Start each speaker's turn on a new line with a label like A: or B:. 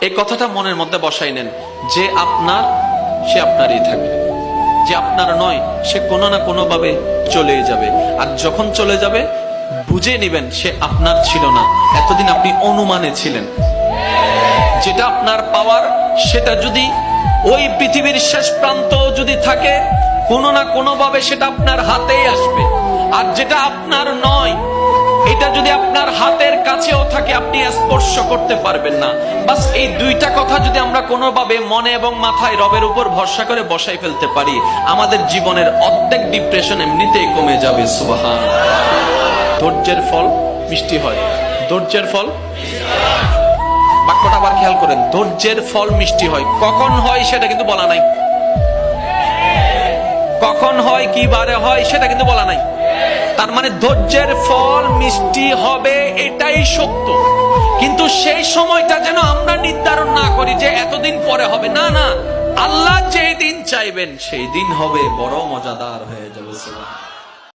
A: এই কথাটা মনের মধ্যে বসাই নেন, যে আপনার সে আপনারই থাকবে, যে আপনার নয় সে কোনো না কোনো ভাবে চলে যাবে। আর যখন চলে যাবে বুঝে নিবেন সে আপনার ছিল না, এতদিন আপনি অনুমানে ছিলেন। যেটা আপনার পাওয়ার সেটা যদি ওই পৃথিবীর শেষ প্রান্ত যদি থাকে, কোনো না কোনো ভাবে সেটা আপনার হাতেই আসবে। আর যেটা আপনার নয় এটা যদি আপনার হাতের কাছেও থাকে আপনি স্পর্শ করতে পারবেন না। বাস এই দুইটা কথা যদি আমরা কোনোভাবে মনে এবং মাথায় রবের উপর ভরসা করে বসাই ফেলতে পারি, আমাদের জীবনের অর্ধেক ডিপ্রেশন এমনিতেই কমে যাবে। সুবহান। ধৈর্যের ফল মিষ্টি হয়, ধৈর্যের ফল, বাক্যটা আবার খেয়াল করেন, ধৈর্যের ফল মিষ্টি হয়। কখন হয় সেটা কিন্তু বলা নাই, কখন হয় কি বারে হয় সেটা কিন্তু বলা নাই। তার মানে ধৈর্যের ফল মিষ্টি হবে এটাই সত্য, কিন্তু সেই সময়টা যেন আমরা নির্ধারণ না করি যে এতদিন পরে হবে। না না, আল্লাহ যেই দিন চাইবেন সেই দিন হবে, বড় মজাদার হয়ে যাবে।